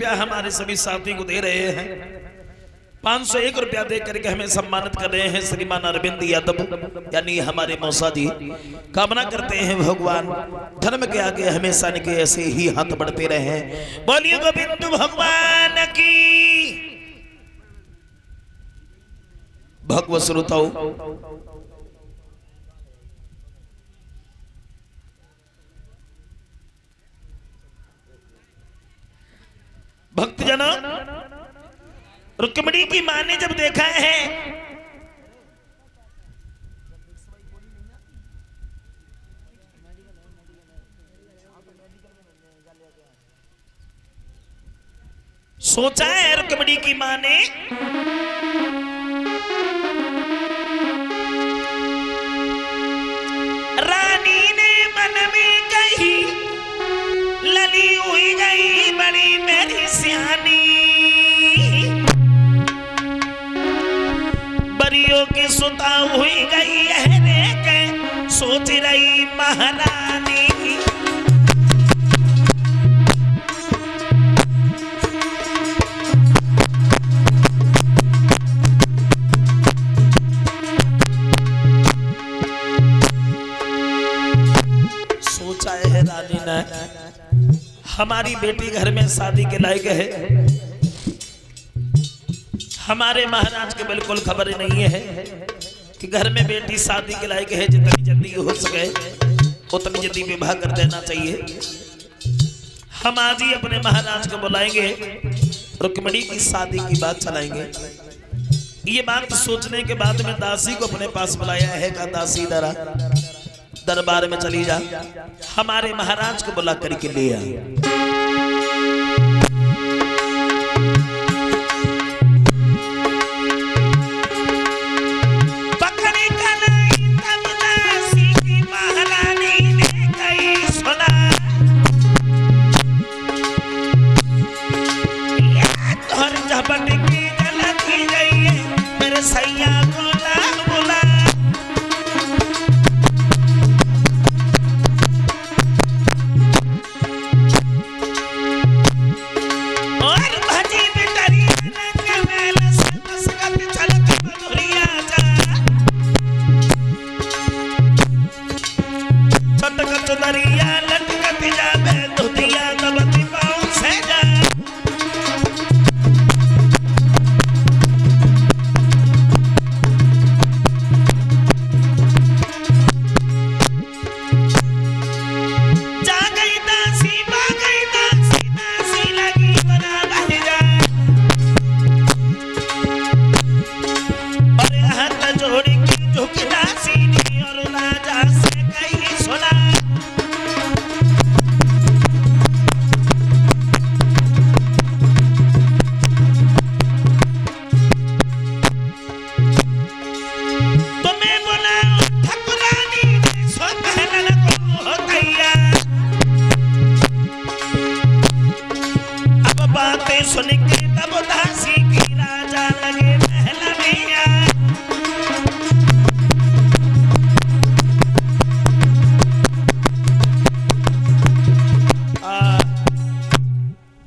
रुपया हमारे सभी साथी को दे रहे हैं। 501 रुपया दे करके हमें सम्मानित कर रहे हैं श्रीमान अरविंद यादव यानी हमारे मौसा जी। कामना करते हैं भगवान धर्म के आगे हमेशा के ऐसे ही हाथ बढ़ते रहे। बोलिए गोविंद भगवान की। भगवत श्रोताओ, भक्तजनों, रुक्मिणी की मां ने जब देखा है सोचा है रुक्मिणी की मां ने रानी ने मन में कही लली हुई गई बड़ी मेरी सियानी, बरियों की सुता हुई गई है के सोच रही महारानी। सोचा है रानी ने हमारी बेटी घर में शादी के लायक है, हमारे महाराज के बिल्कुल खबर नहीं है कि घर में बेटी शादी के लायक है। जितनी जल्दी हो सके उतनी जल्दी विवाह कर देना चाहिए। हम आज ही अपने महाराज को बुलाएंगे, रुक्मिणी की शादी की बात चलाएंगे। ये बात सोचने के बाद में दासी को अपने पास बुलाया है। का दासी दरा दरबार में चली जा, हमारे महाराज को बुला करके ले आ।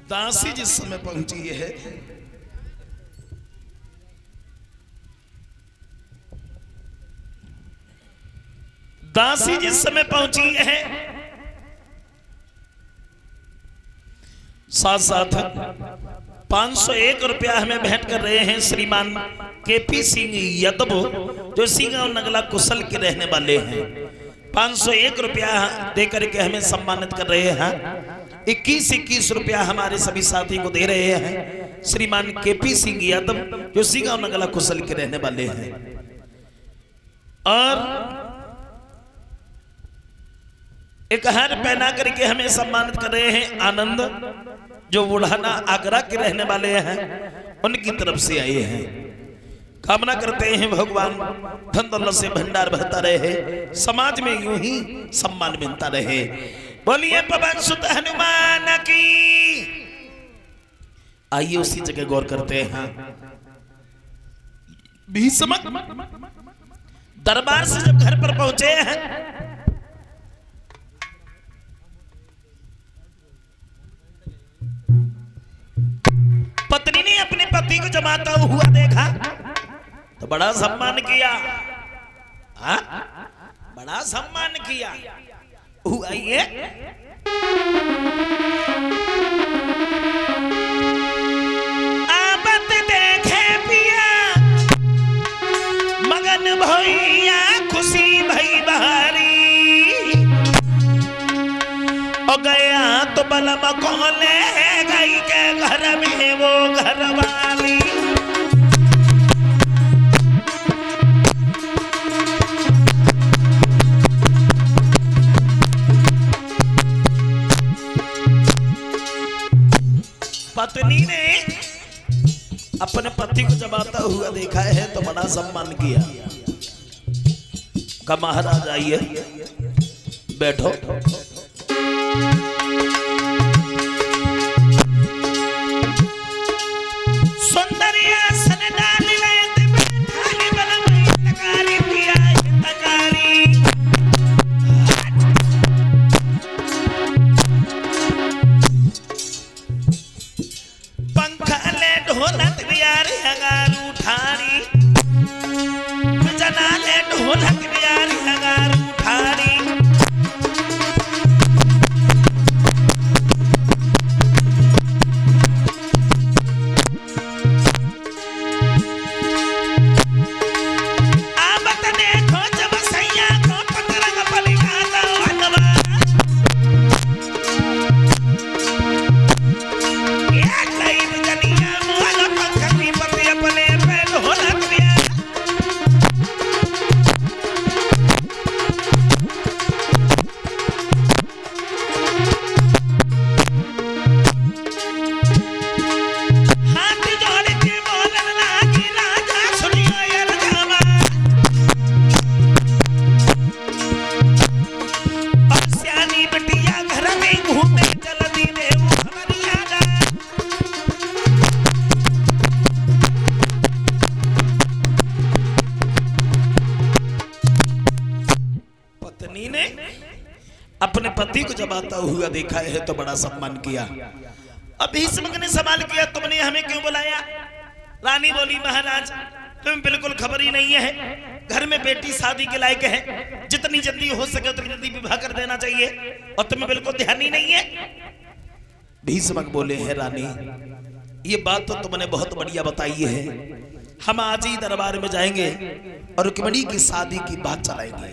दासी जिस समय पहुंची है दासी जिस समय पहुंची है साथ साथ 501 रुपया हमें भेंट कर रहे हैं श्रीमान केपी सिंह यादव जो सिंह और नगला कुशल के रहने वाले हैं। 501 रुपया देकर के हमें सम्मानित कर रहे हैं। 21 रुपया हमारे सभी साथी को दे रहे हैं श्रीमान केपी सिंह यादव जो सिंह और नगला कुशल के रहने वाले हैं। और एक हार पहना करके हमें सम्मानित कर रहे हैं आनंद जो बुढ़ाना आगरा के रहने वाले हैं, उनकी तरफ से आए हैं। कामना करते हैं भगवान धन दौलत से भंडार भरता रहे, समाज में यूं ही सम्मान मिलता रहे। बोलिए पवन सुत हनुमान की। आइए उसी जगह गौर करते हैं। भीष्म दरबार से जब घर पर पहुंचे हैं पति को जमाता हुआ देखा तो बड़ा सम्मान किया। हाँ, बड़ा सम्मान किया। हुआ ये आबत देखे पिया मगन भैया खुशी भई बहारी और गया तो बलम कोले गई के घर में वो घर वाली। पत्नी ने अपने पति को जब आता हुआ देखा है तो बड़ा सम्मान किया। कहा महाराज आइए बैठो। सुंदरिया सन डाल ले थाली बलम तकारी पिया तकारी। पंखा ले ढोलक बियार हगार उठारी जना ले ढोलक बियार हगार उठारी। अपने पति को जब आता हुआ देखा है तो बड़ा सम्मान किया। अभी भीष्म ने सवाल किया तुमने हमें क्यों बुलाया? रानी बोली महाराज तुम्हें बिल्कुल खबर ही नहीं है, घर में बेटी शादी के लायक है, जितनी जल्दी हो सके उतनी जल्दी विवाह कर देना चाहिए और तुम्हें बिल्कुल ध्यान ही नहीं है। भीष्म बोले हैं रानी ये बात तो तुमने बहुत बढ़िया बताई है, हम आज ही दरबार में जाएंगे और रुक्मिणी की शादी की बात चलाएंगे।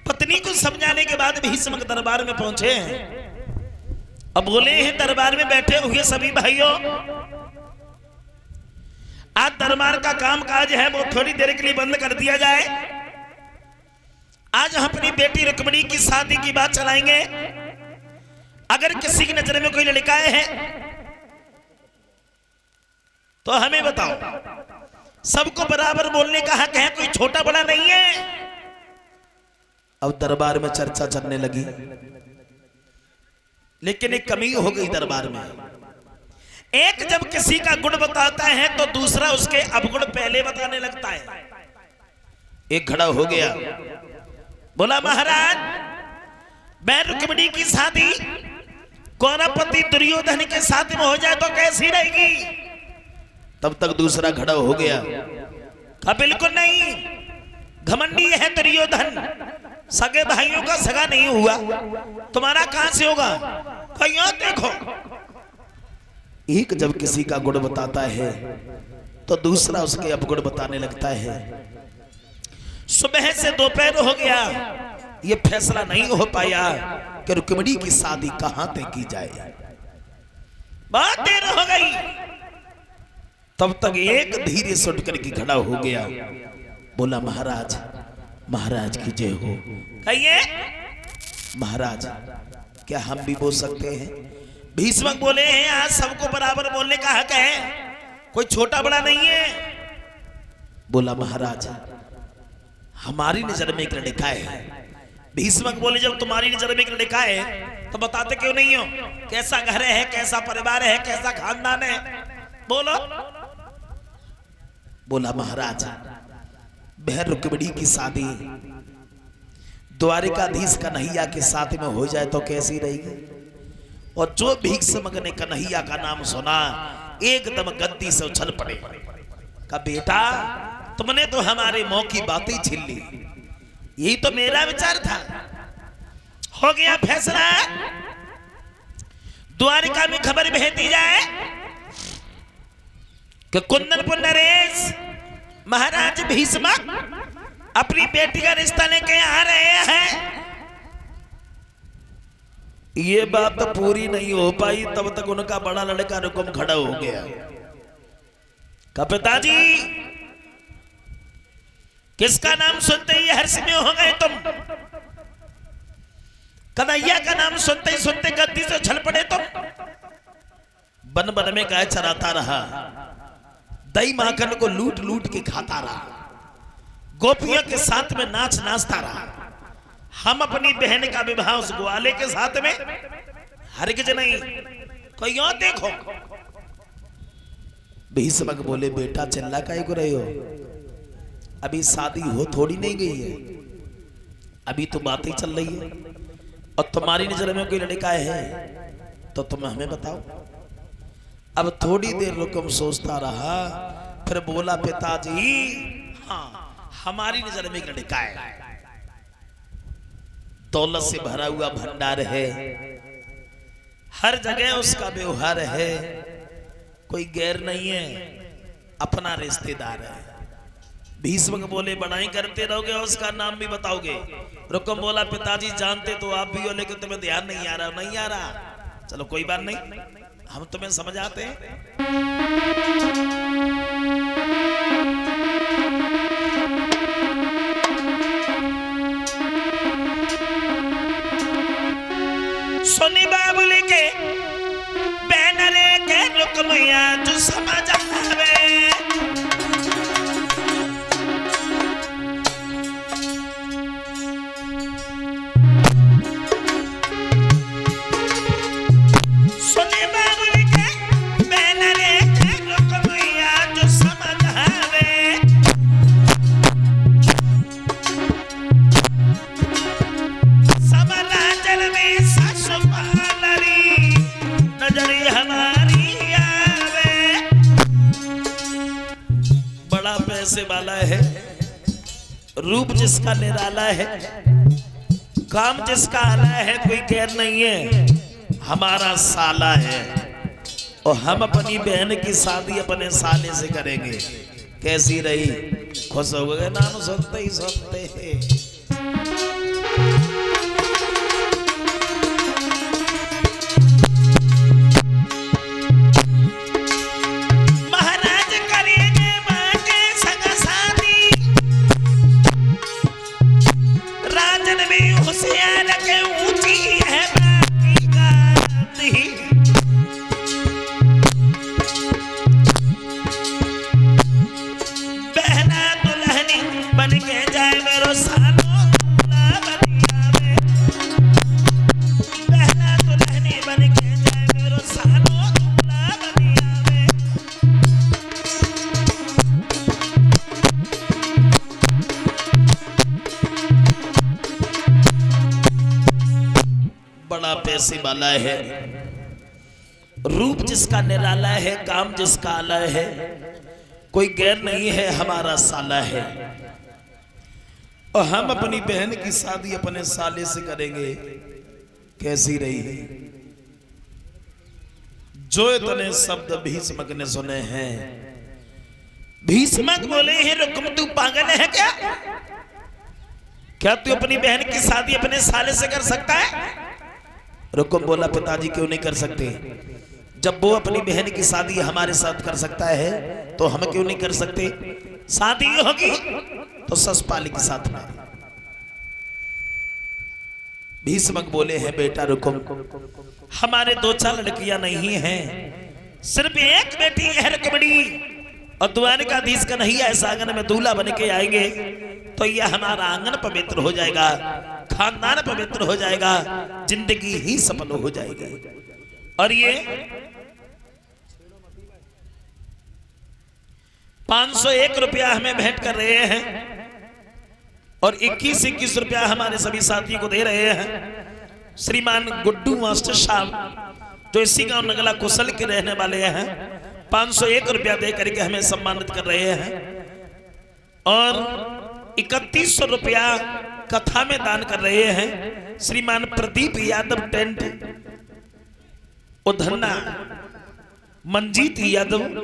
पत्नी को समझाने के बाद भीष्म दरबार में पहुंचे हैं। अब बोले हैं दरबार में बैठे हुए सभी भाइयों, आज दरबार का काम काज है वो थोड़ी देर के लिए बंद कर दिया जाए। आज हम अपनी बेटी रुक्मिणी की शादी की बात चलाएंगे। अगर किसी की नजर में कोई लड़का है तो हमें बताओ, सबको बराबर बोलने का हक है, कोई छोटा बड़ा नहीं है। अब दरबार में चर्चा चलने लगी, लेकिन एक कमी हो गई दरबार में। एक जब किसी का गुण बताता है तो दूसरा उसके अवगुण पहले बताने लगता है। एक खड़ा हो गया, बोला महाराज मैं रुक्मिणी की शादी कौरवपति दुर्योधन के साथ में हो जाए तो कैसी रहेगी? तब तक दूसरा खड़ा हो गया, कहा बिल्कुल नहीं, घमंडी है दुर्योधन, सगे भाइयों का सगा नहीं हुआ, तुम्हारा कहां से होगा? कहीं देखो। एक जब किसी का गुण बताता है तो दूसरा उसके अवगुण बताने लगता है। सुबह से दोपहर हो गया, ये फैसला नहीं हो पाया कि रुक्मिणी की शादी कहां तय की जाए। बहुत देर हो गई, तब तक एक धीरे से उठ करके खड़ा हो गया, बोला महाराज महाराज की जय हो। कहिए महाराज क्या हम भी बोल सकते हैं? भीष्म बोले हैं आज सबको बराबर बोलने का हक है, कोई छोटा बड़ा नहीं है। बोला महाराज हमारी नजर में एक लड़का है। भीष्म बोले जब तुम्हारी नजर में एक लड़का है तो बताते क्यों नहीं हो? कैसा घर है, कैसा परिवार है, कैसा खानदान है, बोलो। बोला महाराज बहन रुक्मिणी की शादी द्वारिकाधीश कन्हैया के साथ में हो जाए तो कैसी रहेगी? और जो भीष्म ने कन्हैया का नाम सुना एकदम गद्दी से उछल पड़े। कहा बेटा तुमने तो हमारे मुंह की बातें छीन ली, यही तो मेरा विचार था। हो गया फैसला, द्वारिका में खबर भेज दी जाए कि कुंदनपुर नरेश महाराज भीष्म अपनी बेटी का रिश्ता लेके आ रहे हैं। ये बात तो पूरी नहीं हो पाई, तब तक उनका बड़ा लड़का रुकुम खड़ा हो गया। कहा पिताजी किसका नाम सुनते ही हर्ष में हो गए तुम? कन्हैया का नाम सुनते ही सुनते गद्दी से उछल पड़े तुम। बन बन में गाय चराता रहा, दही माखन को लूट लूट के खाता रहा, गोपियों के साथ में नाच नाचता रहा। हम अपनी बहन का विवाह उस ग्वाले के साथ में हरगिज नहीं, कोई और देखो। भीष्मक बोले बेटा चिल्ला काहे को रहे हो? अभी शादी हो थोड़ी नहीं गई है, अभी तो बातें चल रही है, और तुम्हारी नजर में कोई लड़का है तो तुम हमें बताओ। अब थोड़ी देर रुकम सोचता रहा, फिर बोला पिताजी हाँ हमारी नजर में एक लड़का है, दौलत से भरा हुआ भंडार है, हर जगह उसका व्यवहार है, कोई गैर नहीं है, अपना रिश्तेदार है। भीष्म बोले बनाई करते रहोगे और उसका नाम भी बताओगे? रुकम बोला पिताजी जानते तो आप भी हो, लेकिन तुम्हें ध्यान नहीं आ रहा। नहीं आ रहा, चलो कोई बात नहीं, हम तुम्हें समझाते हैं। सोनी बाबुली के बैनरे के रुकमैया जो समझ आवे, सोनी बाबुली के बैनरे के रुकमैया जो समझ आवे, समला जल में नजरी हमारी आवे। बड़ा पैसे वाला है, रूप जिसका निराला है, काम जिसका आला है, कोई गैर नहीं है, हमारा साला है, और हम अपनी बहन की शादी अपने साले से करेंगे। कैसी रही? खुश हो गए? नाम सुनते ही सुनते हैं पैसे वाला है, रूप जिसका निराला है, काम जिसका आला है, कोई गैर नहीं है, हमारा साला है, और हम अपनी बहन की शादी अपने साले से करेंगे। कैसी रही? जो इतने शब्द भीष्मक ने सुने हैं, भीष्मक बोले हे रुकम तू पागल है क्या? क्या तू अपनी बहन की शादी अपने साले से कर सकता है? रुकम बोला पिताजी क्यों नहीं कर सकते? जब वो अपनी बहन की शादी हमारे साथ कर सकता है तो हम क्यों नहीं कर सकते? शादी होगी तो ससपाली के साथ में। भीष्मक बोले हैं बेटा रुकम, हमारे दो चार लड़कियां नहीं हैं, सिर्फ एक बेटी है रुकमणी, और द्वारिकाधीश कन्हैया इस आंगन में दूल्हा बन के आएंगे तो यह हमारा आंगन पवित्र हो जाएगा, खानदान पवित्र हो जाएगा, जिंदगी ही सफल हो जाएगी। और ये 501 रुपया हमें भेंट कर रहे हैं और 21-21 रुपया हमारे सभी साथियों को दे रहे हैं। श्रीमान गुड्डू मास्टर साहब जो इसी गांव नगला कुशल के रहने वाले हैं, 501 रुपया दे करके हमें सम्मानित कर रहे हैं और 3100 रुपया कथा में दान कर रहे हैं श्रीमान प्रदीप यादव टेंट उधन्ना, मंजीत यादव